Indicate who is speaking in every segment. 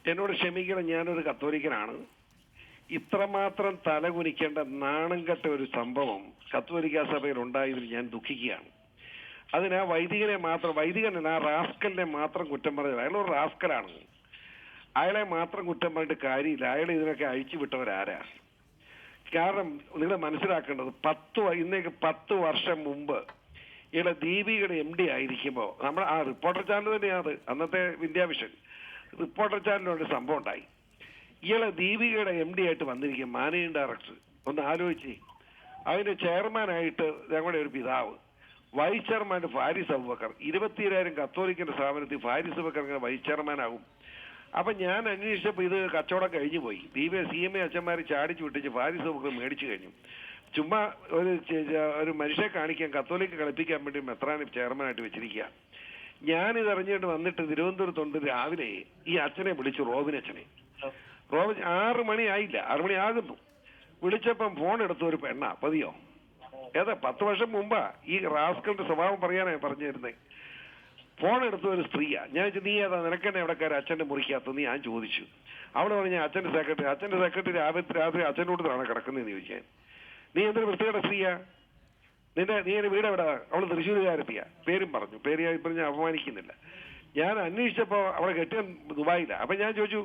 Speaker 1: എന്നോട് ക്ഷമിക്കണം, ഞാനൊരു കത്തോലിക്കനാണ്. ഇത്രമാത്രം തലകുനിക്കേണ്ട നാണംകെട്ട ഒരു സംഭവം കത്തോലിക്ക സഭയിൽ ഉണ്ടായതിൽ ഞാൻ ദുഃഖിക്കുകയാണ്. അതിന് ആ വൈദികനല്ല, ആ റാസ്കലിനെ മാത്രം കുറ്റം പറഞ്ഞത്. അയാളൊരു റാസ്കലാണ്. അയാളെ മാത്രം കുറ്റം പറഞ്ഞിട്ട് കാര്യമില്ല. അയാളെ ഇതിനൊക്കെ അഴിച്ചു വിട്ടവരാരാ? കാരണം നിങ്ങൾ മനസ്സിലാക്കേണ്ടത്, ഇന്നേക്ക് 10 വർഷം മുമ്പ് ഇയാളെ ദീപികയുടെ MD ആയിരിക്കുമ്പോൾ നമ്മൾ ആ റിപ്പോർട്ടർ ചാനൽ തന്നെയാണ് അന്നത്തെ വിദ്യാവിഷൻ. റിപ്പോർട്ടർ ചാനലിലൊരു സംഭവം ഉണ്ടായി. ഇയാളെ ദീപികയുടെ MD ആയിട്ട് വന്നിരിക്കും, മാനേജിംഗ് ഡയറക്ടർ. ഒന്ന് ആലോചിച്ച്, അതിന്റെ ചെയർമാനായിട്ട് ഞങ്ങളുടെ ഒരു പിതാവ്, വൈസ് ചെയർമാൻ ഫാരിസ് അബൂബക്കർ. 22,000 കത്തോലിക്കന്റെ സ്ഥാപനത്തിൽ ഫാരിസ് അബൂബക്കർ ഇങ്ങനെ വൈസ് ചെയർമാനാകും. അപ്പൊ ഞാൻ അന്വേഷിച്ചപ്പോൾ ഇത് കച്ചവടം കഴിഞ്ഞു പോയി. CMA അച്ഛന്മാർ ചാടിച്ചു വിട്ടിച്ച് ഫാരിസ് അബൂബക്കർ മേടിച്ചു കഴിഞ്ഞു. ചുമ്മാ ഒരു മനുഷ്യരെ കാണിക്കാൻ, കത്തോലിക്ക കളിപ്പിക്കാൻ വേണ്ടി മെത്രാനെ ചെയർമാനായിട്ട് വെച്ചിരിക്കുക. ഞാനിത് അറിഞ്ഞിട്ട് വന്നിട്ട് തിരുവനന്തപുരത്തുണ്ട്. രാവിലെ ഈ അച്ഛനെ വിളിച്ചു, റോബിനച്ഛനെ. 6 മണി ആയില്ല, 6 മണി ആകുന്നു. വിളിച്ചപ്പം ഫോൺ എടുത്ത ഒരു പെണ്ണാ. പതിയോ ഏതാ 10 വർഷം മുമ്പാ ഈ റാസ്കലിന്റെ സ്വഭാവം പറയാനാണ് പറഞ്ഞു തരുന്നത്. ഫോൺ എടുത്ത ഒരു സ്ത്രീയാ. ഞാൻ ചോദിച്ചു, നീ ഏതാ, നിനക്കെന്നെ എവിടെക്കാരെ അച്ഛന്റെ മുറിക്കകത്ത് ഞാൻ ചോദിച്ചു. അവള് പറഞ്ഞ അച്ഛന്റെ സെക്രട്ടറി രാത്രി അച്ഛനോട് ആണ് കിടക്കുന്നതെന്ന് ചോദിക്കാൻ. നീ എന്തൊരു വൃത്തികെട്ട സ്ത്രീയാ, നീ എന്റെ വീട് എവിടെ? അവള് തൃശ്ശൂരുകാരെത്തിയ. പേരും പറഞ്ഞു. പേര് ഇപ്പൊ ഞാൻ അപമാനിക്കുന്നില്ല. ഞാൻ അന്വേഷിച്ചപ്പോ അവളെ കെട്ടിയൻ ദുബായില്ല. അപ്പൊ ഞാൻ ചോദിച്ചു,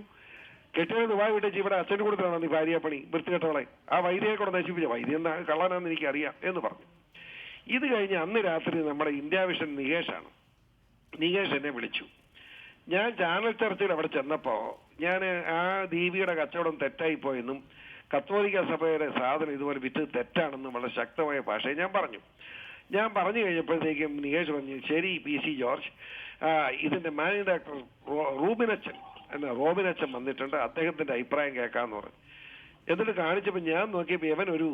Speaker 1: കെട്ടിയത് ദുബായ് വിട്ടേച്ച് ഇവിടെ അച്ഛൻ്റെ കൂടെ നീ ഭാര്യപ്പണി വൃത്തികെട്ടവളെ? ആ വൈദ്യയെ കൂടെ നശിപ്പിച്ച വൈദ്യ എന്താ കള്ളനാന്ന് എനിക്കറിയാം എന്ന് പറഞ്ഞു. ഇത് കഴിഞ്ഞ് അന്ന് രാത്രി നമ്മുടെ ഇന്ത്യാവിഷൻ നികേഷ് എന്നെ വിളിച്ചു. ഞാൻ ചാനൽ ചർച്ചയിൽ അവിടെ ചെന്നപ്പോ ഞാൻ ആ ദീപിയുടെ കച്ചവടം തെറ്റായിപ്പോയെന്നും കത്തോലിക്ക സഭയുടെ സാധനം ഇതുപോലെ വിറ്റ് തെറ്റാണെന്നും വളരെ ശക്തമായ ഭാഷയെ ഞാൻ പറഞ്ഞു കഴിഞ്ഞപ്പോഴത്തേക്കും നികേഷ് പറഞ്ഞു, ശരി PC ജോർജ്, ഇതിന്റെ മാനേജിംഗ് ഡയറക്ടർ റോബിനച്ചൻ വന്നിട്ടുണ്ട്, അദ്ദേഹത്തിന്റെ അഭിപ്രായം കേൾക്കാന്ന് പറഞ്ഞു. എന്നിട്ട് കാണിച്ചപ്പോൾ ഞാൻ നോക്കിയപ്പോൾ ഇവൻ ഒരു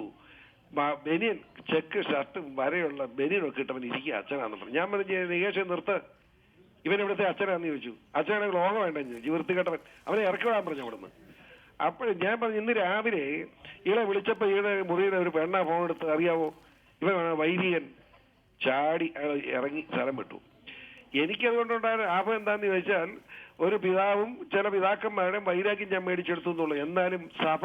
Speaker 1: ബനിയൻ, ചെക്ക് ഷർട്ടും വരെയുള്ള ബനിയനൊക്കെ ഇട്ടവൻ ഇരിക്കുക അച്ഛനാന്ന് പറഞ്ഞു. ഞാൻ പറഞ്ഞു, നികേഷ് നിർത്ത്, ഇവൻ ഇവിടുത്തെ അച്ഛനാന്ന് ചോദിച്ചു. അച്ഛനാണെങ്കിൽ ലോകം വേണ്ടെന്ന് ചോദിച്ചു. വൃത്തികെട്ടവൻ, അവനെ ഇറക്കി വിടാൻ പറഞ്ഞു അവിടുന്ന്. അപ്പോൾ ഞാൻ പറഞ്ഞു, ഇന്ന് രാവിലെ ഇവളെ വിളിച്ചപ്പോൾ ഇവളെ മുറിയുടെ ഒരു പെണ്ണ ഫോൺ എടുത്ത്, അറിയാവോ ഇവൻ വൈദികൻ. ചാടി ഇറങ്ങി സ്ഥലം വിട്ടു. എനിക്കതുകൊണ്ടുണ്ടായ ലാഭം എന്താന്ന് ചോദിച്ചാൽ, ഒരു പിതാവും ചില പിതാക്കന്മാരുടെയും വൈരാഗ്യം ഞാൻ മേടിച്ചെടുത്തു എന്നുള്ളൂ. എന്നാലും സഭ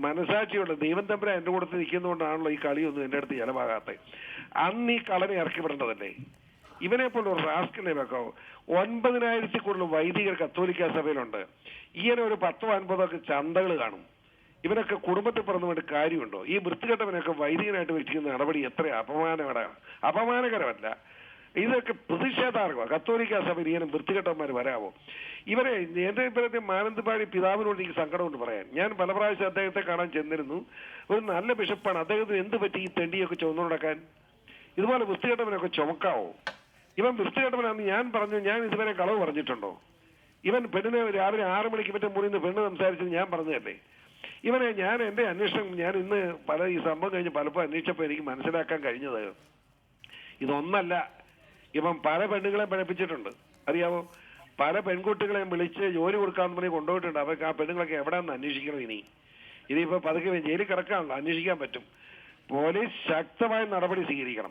Speaker 1: മനസാക്ഷിയുള്ള ദൈവം തമ്പുരാൻ എന്റെ കൂടെ നിൽക്കുന്നതുകൊണ്ടാണല്ലോ ഈ കളിയൊന്നും എന്റെ അടുത്ത് ചെലവാകാത്ത. അന്ന് ഈ കളനെ ഇറക്കി വിടേണ്ടതല്ലേ? ഇവനെ പോലെ ഒരു റാസ്കിനെ വെക്കാവോ? 9,000 കൂടുതൽ വൈദികർ കത്തോലിക്ക സഭയിലുണ്ട്. ഈയനെ ഒരു 10-50 ചന്തകൾ കാണും. ഇവനൊക്കെ കുടുംബത്തിൽ പിറന്നു വേണ്ടി കാര്യമുണ്ടോ? ഈ വൃത്തികെട്ടവനൊക്കെ വൈദികനായിട്ട് വെച്ചിരിക്കുന്ന നടപടി എത്ര അപമാനകരമല്ല? ഇതൊക്കെ പ്രതിഷേധാർഹമാണ്. കത്തോലിക്ക സഭയിൽ ഇങ്ങനെ വൃത്തികെട്ടന്മാർ വരാമോ? ഇവരെ എന്റെ ഇപ്പോഴത്തെ മാനന്തവാടി പിതാവിനോട് എനിക്ക് സങ്കടമുണ്ട് പറയാൻ. ഞാൻ പല പ്രാവശ്യം അദ്ദേഹത്തെ കാണാൻ ചെന്നിരുന്നു. ഒരു നല്ല ബിഷപ്പാണ്. അദ്ദേഹത്തിന് എന്ത് പറ്റി ഈ തെണ്ടിയൊക്കെ ചുമന്നു നടക്കാൻ? ഇതുപോലെ വൃത്തികെട്ടവനൊക്കെ ചുമക്കാവോ? ഇവൻ വൃത്തികെട്ടവനാണെന്ന് ഞാൻ പറഞ്ഞു. ഞാൻ ഇതുവരെ കളവ് പറഞ്ഞിട്ടുണ്ടോ? ഇവൻ പെണ്ണിനെ രാവിലെ 6 മണിക്ക് മറ്റേ മുറിയിൽ നിന്ന് പെണ്ണ് സംസാരിച്ചത് ഞാൻ പറഞ്ഞതല്ലേ? ഇവനെ ഞാൻ എന്റെ അന്വേഷണം ഞാൻ ഇന്ന് ഈ സംഭവം കഴിഞ്ഞ് പലപ്പോൾ അന്വേഷിച്ചപ്പോൾ എനിക്ക് മനസ്സിലാക്കാൻ കഴിഞ്ഞത് ഇതൊന്നല്ല. ഇവൻ പല പെണ്ണുങ്ങളെ പഠിപ്പിച്ചിട്ടുണ്ട്, അറിയാവോ? പല പെൺകുട്ടികളെയും വിളിച്ച് ജോലി കൊടുക്കാന്ന് പറഞ്ഞ് കൊണ്ടുപോയിട്ടുണ്ട്. അവർക്ക് ആ പെണ്ണുങ്ങളൊക്കെ എവിടെയാണെന്ന് അന്വേഷിക്കണം. ഇനിയിപ്പോ പതുക്കെ ജയിലിൽ കിടക്കാണല്ലോ, അന്വേഷിക്കാൻ പറ്റും. പോലീസ് ശക്തമായ നടപടി സ്വീകരിക്കണം.